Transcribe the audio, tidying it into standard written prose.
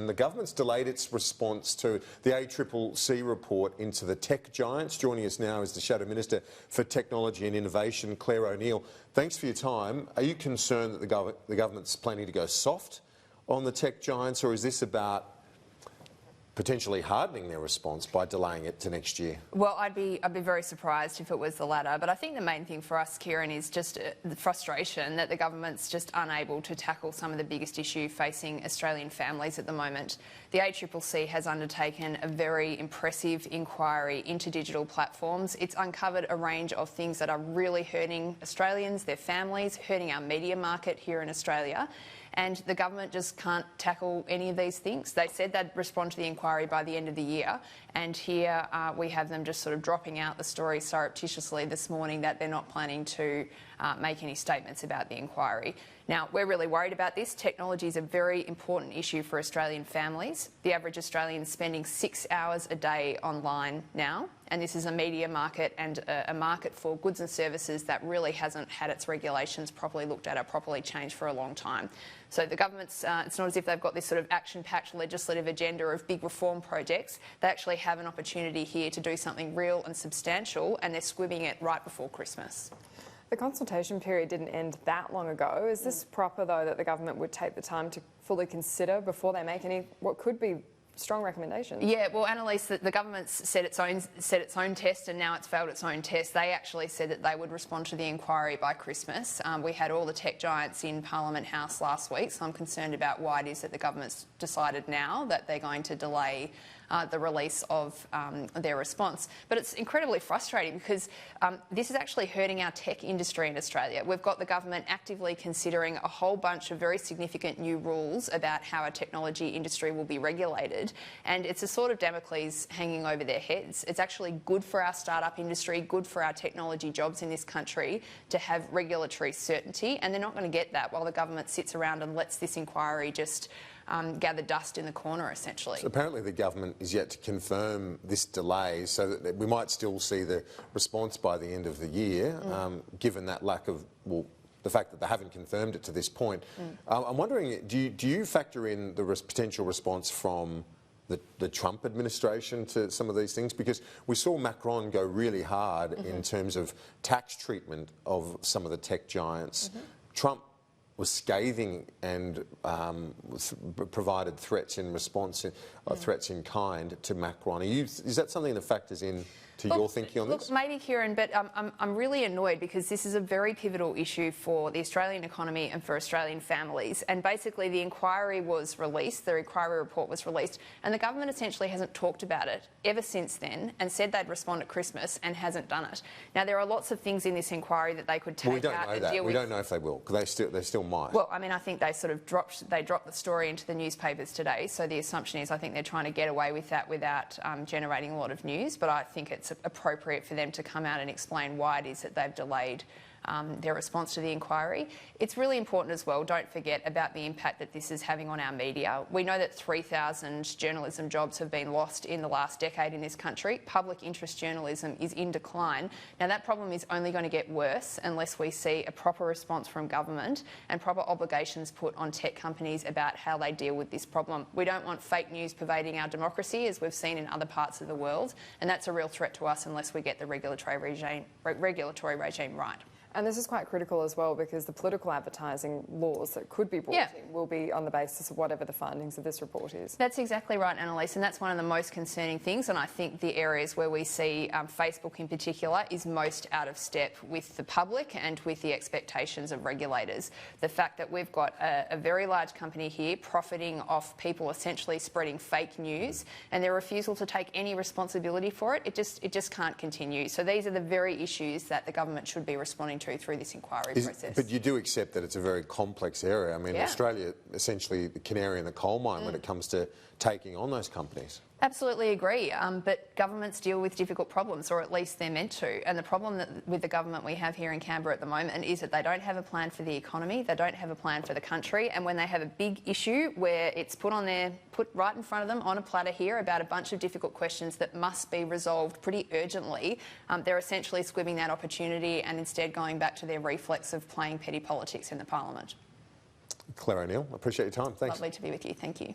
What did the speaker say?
And the government's delayed its response to the ACCC report into the tech giants. Joining us now is the Shadow Minister for Technology and Innovation, Claire O'Neill. Thanks for your time. Are you concerned that the government's planning to go soft on the tech giants, or is this about potentially hardening their response by delaying it to next year? Well, I'd be very surprised if it was the latter. But I think the main thing for us, Kieran, is just the frustration that the government's just unable to tackle some of the biggest issue facing Australian families at the moment. The ACCC has undertaken a very impressive inquiry into digital platforms. It's uncovered a range of things that are really hurting Australians, their families, hurting our media market here in Australia. And the government just can't tackle any of these things. They said they'd respond to the inquiry by the end of the year, and here we have them just sort of dropping out the story surreptitiously this morning that they're not planning to make any statements about the inquiry. Now, we're really worried about this. Technology is a very important issue for Australian families. The average Australian is spending 6 hours a day online now, and this is a media market and a market for goods and services that really hasn't had its regulations properly looked at or properly changed for a long time. So the government's, it's not as if they've got this sort of action-packed legislative agenda of big reform projects. They actually have an opportunity here to do something real and substantial, and they're squibbing it right before Christmas. The consultation period didn't end that long ago. Is this proper, though, that the government would take the time to fully consider before they make any what could be strong recommendations? Yeah, well, Annalise, the government's set its own test, and now it's failed its own test. They actually said that they would respond to the inquiry by Christmas. We had all the tech giants in Parliament House last week, so I'm concerned about why it is that the government's decided now that they're going to delay the release of their response. But it's incredibly frustrating because this is actually hurting our tech industry in Australia. We've got the government actively considering a whole bunch of very significant new rules about how our technology industry will be regulated, and it's a sort of Damocles hanging over their heads. It's actually good for our startup industry, good for our technology jobs in this country to have regulatory certainty, and they're not going to get that while the government sits around and lets this inquiry just gather dust in the corner, essentially. So apparently the government is yet to confirm this delay, so that we might still see the response by the end of the year, given that lack of, well, the fact that they haven't confirmed it to this point. I'm wondering, do you factor in the potential response from the Trump administration to some of these things? Because we saw Macron go really hard in terms of tax treatment of some of the tech giants. Trump was scathing and provided threats in response, threats in kind to Macron. Is that something that factors in to your thinking on this? Look, maybe, Kieran, but I'm really annoyed because this is a very pivotal issue for the Australian economy and for Australian families. And basically the inquiry was released, the inquiry report was released, and the government essentially hasn't talked about it ever since then and said they'd respond at Christmas and hasn't done it. Now, there are lots of things in this inquiry that they could take out and deal with. We don't know if they will, because they still might. Well, I mean, I think they sort of dropped the story into the newspapers today, so the assumption is I think they're trying to get away with that without generating a lot of news, but I think it's appropriate for them to come out and explain why it is that they've delayed their response to the inquiry. It's really important as well, don't forget about the impact that this is having on our media. We know that 3,000 journalism jobs have been lost in the last decade in this country. Public interest journalism is in decline. Now, that problem is only going to get worse unless we see a proper response from government and proper obligations put on tech companies about how they deal with this problem. We don't want fake news pervading our democracy, as we've seen in other parts of the world, and that's a real threat to us unless we get the regulatory regime right. And this is quite critical as well, because the political advertising laws that could be brought in will be on the basis of whatever the findings of this report is. That's exactly right, Annalise, and that's one of the most concerning things, and I think the areas where we see Facebook in particular is most out of step with the public and with the expectations of regulators. The fact that we've got a very large company here profiting off people essentially spreading fake news, and their refusal to take any responsibility for it, it just can't continue. So these are the very issues that the government should be responding to through this inquiry process. But you do accept that it's a very complex area. I mean, Australia essentially the canary in the coal mine when it comes to taking on those companies. Absolutely agree, but governments deal with difficult problems, or at least they're meant to. And the problem with the government we have here in Canberra at the moment is that they don't have a plan for the economy, they don't have a plan for the country, and when they have a big issue where it's put right in front of them on a platter here about a bunch of difficult questions that must be resolved pretty urgently, they're essentially squibbing that opportunity and instead going back to their reflex of playing petty politics in the Parliament. Claire O'Neill, I appreciate your time. Thanks. Lovely to be with you. Thank you.